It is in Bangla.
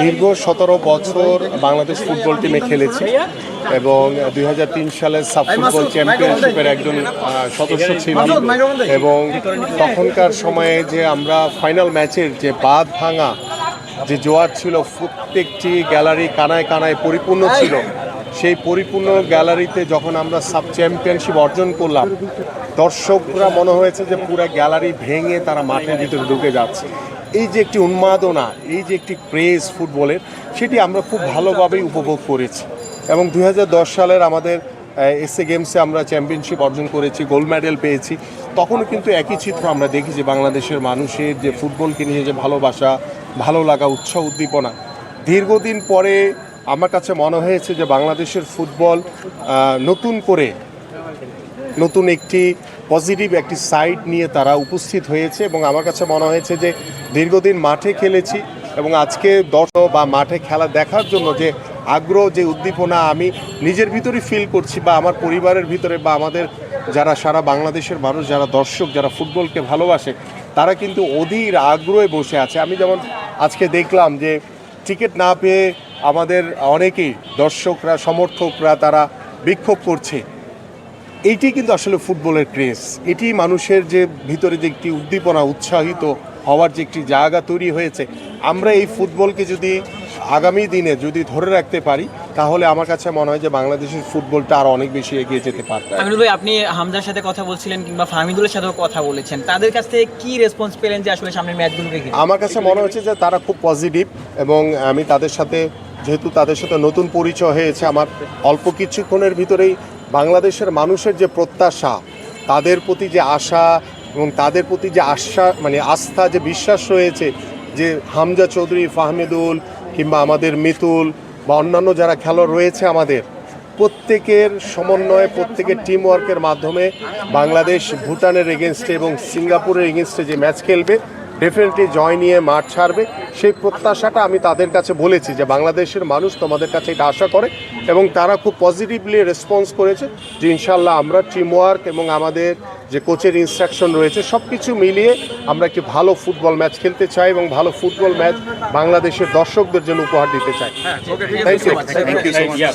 দীর্ঘ 17 বছর বাংলাদেশ ফুটবল টিমে খেলেছি এবং 2003 সালের সাব ফুটবল চ্যাম্পিয়নশিপের একজন সদস্য ছিলাম এবং তখনকার সময়ে যে আমরা ফাইনাল ম্যাচের যে বাঁধ ভাঙা যে জোয়ার ছিল, প্রত্যেকটি গ্যালারি কানায় কানায় পরিপূর্ণ ছিল। সেই পরিপূর্ণ গ্যালারিতে যখন আমরা সাব চ্যাম্পিয়নশিপ অর্জন করলাম, দর্শকরা মনে হয়েছে যে পুরো গ্যালারি ভেঙে তারা মাঠের ভিতরে ঢুকে যাচ্ছে। এই যে একটি উন্মাদনা, এই যে একটি ক্রেজ ফুটবলের, সেটি আমরা খুব ভালোভাবেই উপভোগ করেছি। এবং 2010 সালের আমাদের এসএ গেমসে আমরা চ্যাম্পিয়নশিপ অর্জন করেছি, গোল্ড মেডেল পেয়েছি। তখনও কিন্তু একই চিত্র আমরা দেখি যে বাংলাদেশের মানুষের যে ফুটবলকে নিয়ে যে ভালোবাসা, ভালো লাগা, উৎসাহ, উদ্দীপনা। দীর্ঘদিন পরে আমার কাছে মনে হয়েছে যে বাংলাদেশের ফুটবল নতুন করে নতুন একটি পজিটিভ একটি সাইড নিয়ে তারা উপস্থিত হয়েছে এবং আমার কাছে মনে হয়েছে যে দীর্ঘদিন মাঠে খেলেছি এবং আজকে দর্শক বা মাঠে খেলা দেখার জন্য যে আগ্রহ, যে উদ্দীপনা আমি নিজের ভিতরেই ফিল করছি বা আমার পরিবারের ভিতরে বা আমাদের যারা সারা বাংলাদেশের মানুষ, যারা দর্শক, যারা ফুটবলকে ভালোবাসে, তারা কিন্তু অধীর আগ্রহে বসে আছে। আমি যেমন আজকে দেখলাম যে টিকিট না পেয়ে আমাদের অনেকেই দর্শকরা, সমর্থকরা তারা বিক্ষোভ করছে। এইটি কিন্তু আসলে ফুটবলের ক্রেজ। এটি মানুষের যে ভিতরে যে একটি উদ্দীপনা, উৎসাহিত হওয়ার যে একটি জায়গা তৈরি হয়েছে, আমরা এই ফুটবলকে যদি আগামী দিনে যদি ধরে রাখতে পারি, তাহলে আমার কাছে মনে হয় যে বাংলাদেশের ফুটবলটা আরও অনেক বেশি এগিয়ে যেতে পারবে। আমিনুল ভাই, আপনি হামজার সাথে কথা বলছিলেন কিংবা ফাহমিদুলের সাথেও কথা বলেছেন, তাদের কাছ থেকে কি রেসপন্স পেলেন যে আসলে সামনের ম্যাচগুলোকে ঘিরে? আমার কাছে মনে হচ্ছে যে তারা খুব পজিটিভ এবং আমি তাদের সাথে, যেহেতু তাদের সাথে নতুন পরিচয় হয়েছে, আমার অল্প কিছুক্ষণের ভিতরেই বাংলাদেশের মানুষের যে প্রত্যাশা, তাদের প্রতি যে আশা এবং তাদের প্রতি যে আস্থা, যে বিশ্বাস রয়েছে, যে হামজা চৌধুরী, ফাহমিদুল কিংবা আমাদের মিতুল বা অন্যান্য যারা খেলোয়াড় রয়েছে, আমাদের প্রত্যেকের সমন্বয়ে, প্রত্যেকের টিম ওয়ার্কের মাধ্যমে বাংলাদেশ ভুটানের এগেনস্টে এবং সিঙ্গাপুরের এগেনস্টে যে ম্যাচ খেলবে, ডেফিনেটলি জয় নিয়ে মাঠ ছাড়বে। সেই প্রত্যাশাটা আমি তাদের কাছে বলেছি যে বাংলাদেশের মানুষ তোমাদের কাছে এটা আশা করে এবং তারা খুব পজিটিভলি রেসপন্স করেছে যে ইনশাল্লাহ আমরা টিমওয়ার্ক এবং আমাদের যে কোচের ইনস্ট্রাকশন রয়েছে সব কিছু মিলিয়ে আমরা একটি ভালো ফুটবল ম্যাচ খেলতে চাই এবং ভালো ফুটবল ম্যাচ বাংলাদেশের দর্শকদের জন্য উপহার দিতে চাই। Thank you.